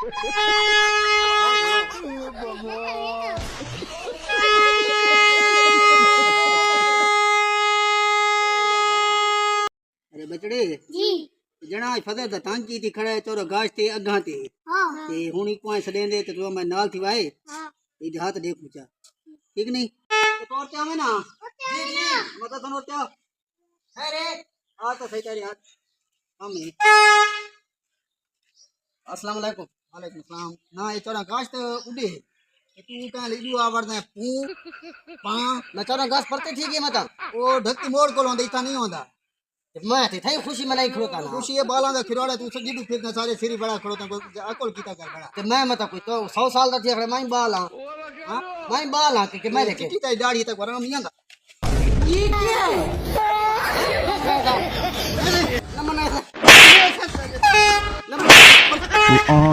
अरे बचड़े जी जणा फदे त टांकी थी खड़े चोर गाछ ते अगा ते हाँ ते हुणी कोई सडेंदे ते तो मैं नाल थी वाए हाँ ये हाथ देख पूछा ठीक नहीं तो तोर क्या में ना जी जी मत तनो क्या है रे आ तो सही तेरे हाथ हम अस्सलाम वालेकुम वालेकुम सलाम ना ये चोरा गाछ तो उड़े तू कहां लीडू आवड़दा पू पा ना चोरा गाछ परते ठीक है मता ओ ढक्की मोड़ को लोंदे इता नहीं होंदा मैं थे थाई खुशी मनाई खड़ोता ना खुशी ये बाला दा खिरवाड़ा तू सजी फिर ना सारे सिरी बड़ा खड़ोता को अकल कीता कर बड़ा ते मैं मत कोई तो 100 साल दा थी अखड़े मैं बाला हां मैं बाला के मैं देखे कीता दाढ़ी तक वरा नहीं आंदा ये क्या है नमना नमना